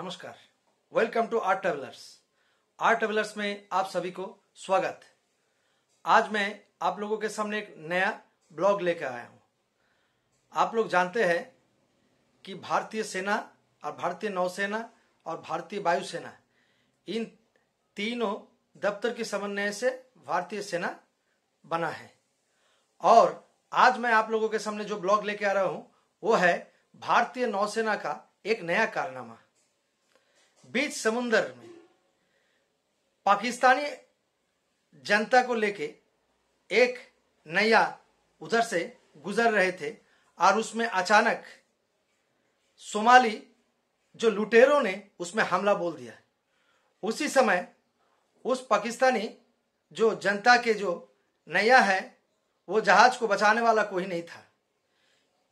नमस्कार, welcome to Art Travellers. Art Travellers में आप सभी को स्वागत। आज मैं आप लोगों के सामने एक नया ब्लॉग लेकर आया हूं। आप लोग जानते हैं कि भारतीय सेना और भारतीय नौसेना और भारतीय वायुसेना इन तीनों दफ्तर के समन्वय से भारतीय सेना बना है। और आज मैं आप लोगों के सामने जो ब्लॉग लेके आ रहा हूं वो है भारतीय नौसेना का एक नया कारनामा। बीच समुद्र में पाकिस्तानी जनता को लेके एक नैया उधर से गुजर रहे थे और उसमें अचानक सोमाली जो लुटेरों ने उसमें हमला बोल दिया। उसी समय उस पाकिस्तानी जो जनता के जो नैया है वो जहाज को बचाने वाला कोई नहीं था।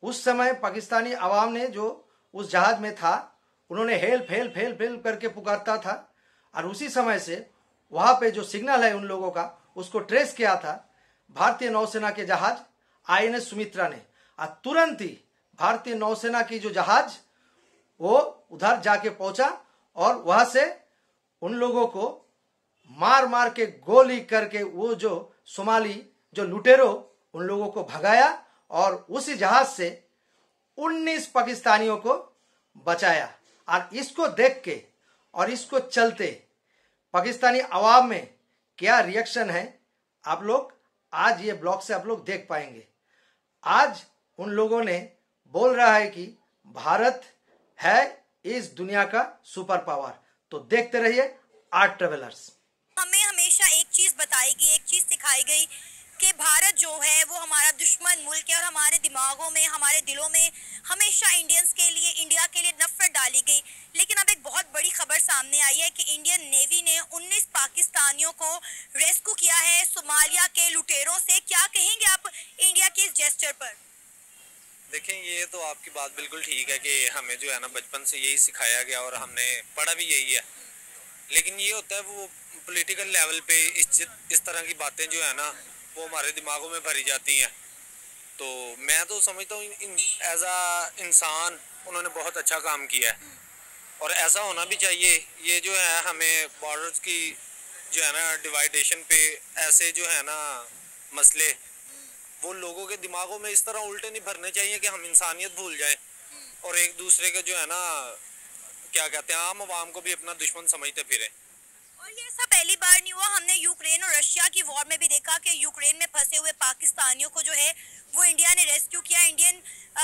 उस समय पाकिस्तानी आवाम ने जो उस जहाज में था उन्होंने हेल्प हेल्प हेल्प हेल्प करके पुकारता था और उसी समय से वहां पे जो सिग्नल है उन लोगों का उसको ट्रेस किया था भारतीय नौसेना के जहाज आईएनएस सुमित्रा ने। और तुरंत ही भारतीय नौसेना की जो जहाज वो उधर जाके पहुंचा और वहां से उन लोगों को मार मार के गोली करके वो जो सोमाली जो लुटेरो उन लोगों को भगाया और उसी जहाज से 19 पाकिस्तानियों को बचाया। और इसको देख के और इसको चलते पाकिस्तानी अवाम में क्या रिएक्शन है आप लोग आज ये ब्लॉग से आप लोग देख पाएंगे। आज उन लोगों ने बोल रहा है कि भारत है इस दुनिया का सुपर पावर। तो देखते रहिए आर्ट ट्रेवलर्स। हमें हमेशा एक चीज बताई गई, एक चीज सिखाई गई कि भारत जो है वो हमारा दुश्मन मुल्क है और हमारे दिमागों में, हमारे दिलों में हमेशा इंडियंस के लिए, इंडिया के लिए नफरत डाली गई। लेकिन अब एक बहुत बड़ी खबर सामने आई है कि इंडियन नेवी ने 19 पाकिस्तानियों को रेस्क्यू किया है सोमालिया के लुटेरों से। क्या कहेंगे आप इंडिया के इस जेस्चर पर? देखें, ये तो आपकी बात बिल्कुल ठीक है कि हमें जो है ना बचपन से यही सिखाया गया और हमने पढ़ा भी यही है। लेकिन ये होता है वो पॉलिटिकल लेवल पे इस तरह की बातें जो है ना वो हमारे दिमागों में भरी जाती हैं। तो मैं तो समझता हूँ एज आ इंसान उन्होंने बहुत अच्छा काम किया है और ऐसा होना भी चाहिए। ये जो है हमें बॉर्डर्स की जो है ना डिवाइडेशन पे ऐसे जो है ना मसले वो लोगों के दिमागों में इस तरह उल्टे नहीं भरने चाहिए कि हम इंसानियत भूल जाएं और एक दूसरे के जो है ना क्या कहते हैं आम आवाम को भी अपना दुश्मन समझते फिरें। और ये ऐसा पहली बार नहीं हुआ। हमने यूक्रेन और रशिया की वॉर में भी देखा कि यूक्रेन में फंसे हुए पाकिस्तानियों को जो है वो इंडिया ने रेस्क्यू किया। इंडियन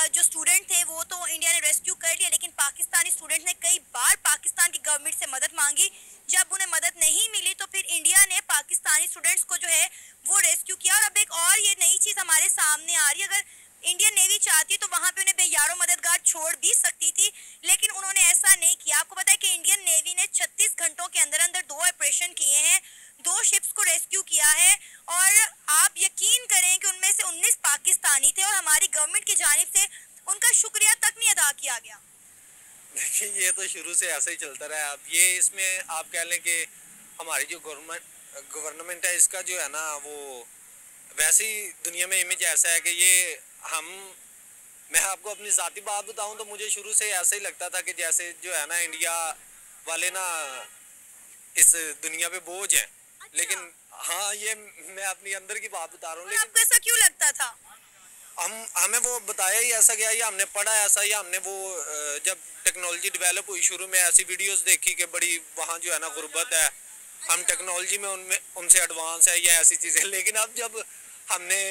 जो स्टूडेंट थे वो तो इंडिया ने रेस्क्यू कर लिया, लेकिन पाकिस्तानी स्टूडेंट ने कई बार पाकिस्तान की गवर्नमेंट से मदद मांगी। जब उन्हें मदद नहीं मिली तो फिर इंडिया ने पाकिस्तानी स्टूडेंट्स को जो है वो रेस्क्यू किया। और अब एक और ये नई चीज हमारे सामने आ रही है। अगर इंडियन नेवी चाहती तो वहां पे उन्हें बेयारो मददगार छोड़ भी सकती थी, लेकिन उन्होंने ऐसा नहीं किया। आपको पता है कि इंडियन नेवी ने 36 घंटों के अंदर अंदर 2 ऑपरेशन किए हैं, 2 शिप्स को रेस्क्यू किया है। और आप यकीन करें कि उनमें से 19 पाकिस्तानी थे और हमारी गवर्नमेंट की जानिब से उनका शुक्रिया तक नहीं अदा किया गया। देखिए, ये तो शुरू से ऐसा ही चलता रहा है। अब ये इसमें आप कह लें कि हमारी जो गवर्नमेंट है इसका जो है ना वो वैसी दुनिया में इमेज ऐसा है कि ये मैं आपको अपनी ज़ाती बात बताऊं तो मुझे शुरू से ऐसा ही लगता था कि जैसे जो है ना इंडिया वाले ना इस दुनिया पे बोझ हैं। अच्छा। लेकिन हाँ, ये मैं अपनी अंदर की बात बता रहा हूँ। और आपको ऐसा क्यों लगता था? हमें वो बताया ही ऐसा गया या हमने पढ़ा ऐसा या हमने वो जब टेक्नोलॉजी डेवलप हुई शुरू में ऐसी वीडियोस देखी कि बड़ी वहाँ जो है ना गुर्बत है, हम टेक्नोलॉजी में उनसे एडवांस है या ऐसी चीज़ें। लेकिन अब जब हमने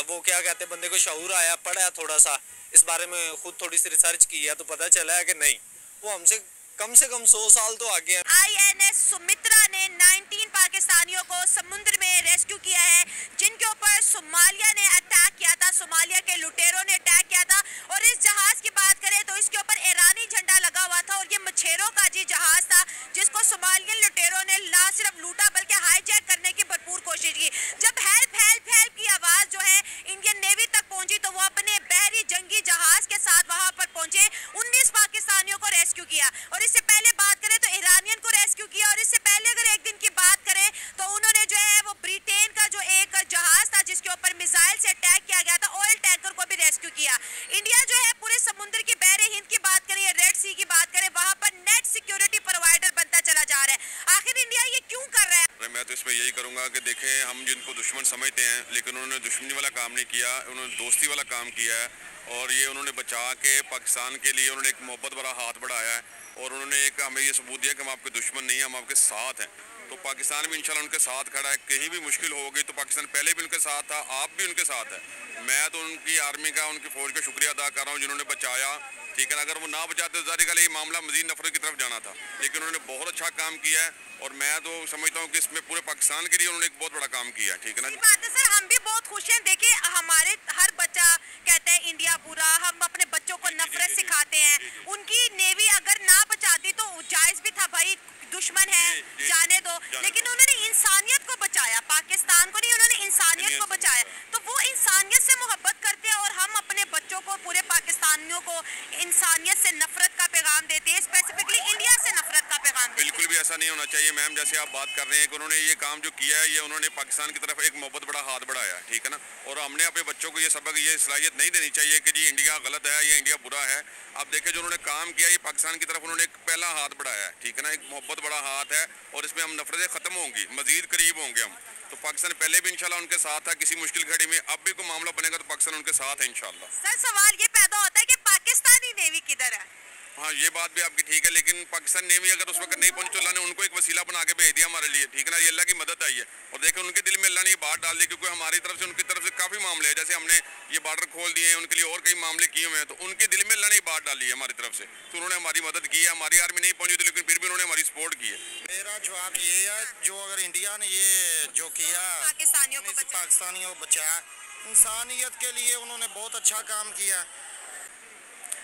वो क्या कहते हैं बंदे को शऊर आया, पढ़ा थोड़ा सा इस बारे में, खुद थोड़ी सी रिसर्च की है तो पता चला है कि नहीं, वो हमसे कम से कम 100 साल तो आगे हैं। आईएनएस सुमित्रा ने 19 पाकिस्तानियों को समुद्र में रेस्क्यू किया है जिनके ऊपर सोमालिया ने अटैक किया था, सोमालिया के लुटेरों ने अटैक किया था। और इस जहाज की बात करें तो इसके ऊपर ईरानी झंडा लगा हुआ था और ये मछेरों का जी जहाज था जिसको सोमालियन लुटेरों ने ना सिर्फ लूटा बल्कि हाईजैक करने की भरपूर कोशिश की। जब हेल्प हेल्प हेल्प की आवाज जो है इंडियन नेवी तक पहुंची तो वो अपने बहरी जंगी जहाज के साथ वहां पर पहुंचे, 19 पाकिस्तानियों को रेस्क्यू किया। और इससे पहले बात करें तो ईरानियन को रेस्क्यू किया। और इससे पहले अगर एक दिन की बात करें तो उन्होंने जो है वो ब्रिटेन का जो एक जहाज था जिसके ऊपर मिसाइल से अटैक किया गया था, ऑयल टैंक दुश्मन समझते हैं, लेकिन उन्होंने दुश्मनी वाला काम नहीं किया, उन्होंने दोस्ती वाला काम किया है। और ये उन्होंने बचा के पाकिस्तान के लिए उन्होंने एक मोहब्बत भरा हाथ बढ़ाया है और उन्होंने एक हमें ये सबूत दिया कि हम आपके दुश्मन नहीं हैं, हम आपके साथ हैं। तो पाकिस्तान भी इंशाल्लाह उनके साथ खड़ा है। कहीं भी मुश्किल हो गई तो पाकिस्तान पहले भी उनके साथ था, आप भी उनके साथ है। मैं तो उनकी आर्मी का, उनकी फौज का शुक्रिया अदा कर रहा हूँ जिन्होंने बचाया, ठीक है ना। अगर वो ना बचाते तो ज़ाहिर ये मामला मजीद नफरत की तरफ जाना था, लेकिन उन्होंने बहुत अच्छा काम किया है और मैं तो समझता हूँ कि इसमें पूरे पाकिस्तान के लिए उन्होंने एक बहुत बड़ा काम किया है, ठीक है ना। बात है सर, हम भी बहुत खुश हैं। देखिए, हमारे हर बच्चा कहता है इंडिया बुरा, हम अपने बच्चों को नफरत सिखाते हैं। उनकी नेवी अगर ना बचाती तो जायज भी था, भाई दुश्मन है जाने दो, लेकिन उन्होंने इंसानियत को बचाया, पाकिस्तान को नहीं, उन्होंने इंसानियत को बचाया। तो वो इंसानियत से मोहब्बत करते हैं और हम अपने बच्चों को, पूरे पाकिस्तानियों को इंसानियत से नफरत का पैगाम देते हैं, स्पेसिफिकली इंडिया से नफरत का पैगाम देते हैं। बिल्कुल भी ऐसा नहीं होना चाहिए मैम, जैसे आप बात कर रहे हैं कि उन्होंने ये काम जो किया है, ये उन्होंने पाकिस्तान की तरफ एक मोहब्बत बड़ा हाथ बढ़ाया, ठीक है ना। और हमने अपने बच्चों को ये सबक, ये सलाहियत नहीं देनी चाहिए कि जी इंडिया गलत है, ये इंडिया बुरा है। आप देखें जो उन्होंने काम किया, ये पाकिस्तान की तरफ उन्होंने एक पहला हाथ बढ़ाया है, ठीक है ना। एक मोहब्बत बड़ा हाथ है और इसमें हम नफरतें खत्म होंगी, मजीद करीब होंगे हम। तो पाकिस्तान पहले भी इंशाल्लाह उनके साथ था किसी मुश्किल घड़ी में, अब भी कोई मामला बनेगा तो पाकिस्तान उनके साथ है इंशाल्लाह। सर, सवाल ये पैदा होता है कि पाकिस्तानी नेवी किधर है? हाँ, ये बात भी आपकी ठीक है, लेकिन पाकिस्तान नेवी अगर उस वक्त नहीं पहुंची तो अल्लाह ने उनको एक वसीला बना के भेज दिया हमारे लिए, ठीक है ना। ये अल्लाह की मदद आई है और देखें उनके दिल में अल्लाह ने ये बात डाल दी, क्योंकि हमारी तरफ से उनकी तरफ से काफ़ी मामले हैं। जैसे हमने ये बॉर्डर खोल दिए हैं, उनके लिए और कई मामले किए हुए हैं, तो उनके दिल में अल्लाह ने ये बात डाली है हमारी तरफ से, तो उन्होंने हमारी मदद की है। हमारी आर्मी नहीं पहुंची थी, लेकिन फिर भी उन्होंने हमारी सपोर्ट की है। मेरा जवाब ये है, जो अगर इंडिया ने ये जो किया पाकिस्तानियों को बचाया, इंसानियत के लिए उन्होंने बहुत अच्छा काम किया।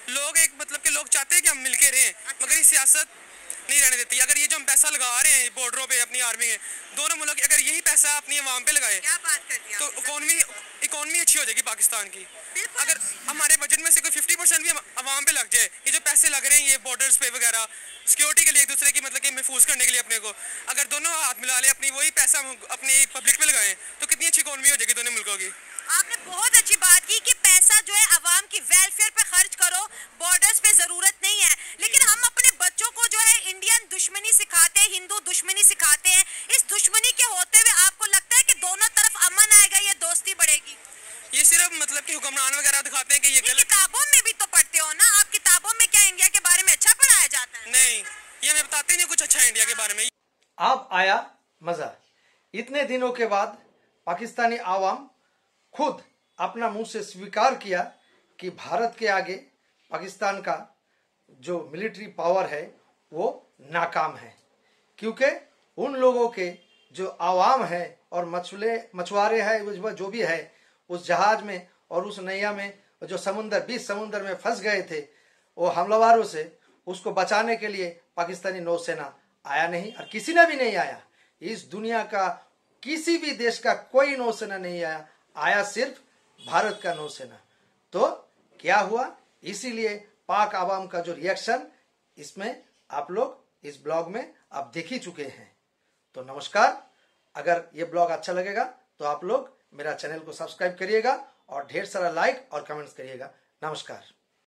लोग एक मतलब कि लोग चाहते हैं कि हम मिलके रहें, मगर ये सियासत नहीं रहने देती। अगर ये जो हम पैसा लगा रहे हैं बॉर्डरों पे अपनी आर्मी में, दोनों मुल्क अगर यही पैसा अपनी आवाम पे लगाए क्या बात कर दिया तो इकोनॉमी अच्छी हो जाएगी पाकिस्तान की। अगर हमारे बजट में से कोई 50% भी आवाम पे लग जाए, ये जो पैसे लग रहे हैं ये बॉर्डर्स पे वगैरह सिक्योरिटी के लिए, एक दूसरे की मतलब कि महफूज करने के लिए अपने को, अगर दोनों हाथ मिला लें, अपनी वही पैसा अपनी पब्लिक पे लगाएं तो कितनी अच्छी इकोनॉमी हो जाएगी दोनों मुल्कों की। आपने बहुत अच्छी बात की कि पैसा जो है आवाम की वेलफेयर पे खर्च करो, बॉर्डर्स पे जरूरत नहीं है। लेकिन हम अपने बच्चों को जो है इंडियन दुश्मनी सिखाते हैं, हिंदू दुश्मनी सिखाते हैं। इस दुश्मनी के होते हुए आपको लगता है कि दोनों तरफ अमन आएगा, ये दोस्ती बढ़ेगी? ये सिर्फ मतलब कि हुक्मरान वगैरह दिखाते हैं कि ये गलत। किताबों में भी तो पढ़ते हो ना आप, किताबों में क्या इंडिया के बारे में अच्छा पढ़ाया जाता है? नहीं, ये हमें बताते नहीं कुछ अच्छा है इंडिया के बारे में। अब आया मजा। इतने दिनों के बाद पाकिस्तानी आवाम खुद अपना मुंह से स्वीकार किया कि भारत के आगे पाकिस्तान का जो मिलिट्री पावर है वो नाकाम है, क्योंकि उन लोगों के जो आवाम है और मछुआरे हैं, जो भी है उस जहाज में और उस नैया में जो बीच समुद्र में फंस गए थे वो हमलावरों से, उसको बचाने के लिए पाकिस्तानी नौसेना आया नहीं और किसी ने भी नहीं आया। इस दुनिया का किसी भी देश का कोई नौसेना नहीं आया सिर्फ भारत का नौसेना। तो क्या हुआ, इसीलिए पाक आवाम का जो रिएक्शन इसमें आप लोग इस ब्लॉग में आप देख ही चुके हैं। तो नमस्कार, अगर ये ब्लॉग अच्छा लगेगा तो आप लोग मेरा चैनल को सब्सक्राइब करिएगा और ढेर सारा लाइक और कमेंट्स करिएगा। नमस्कार।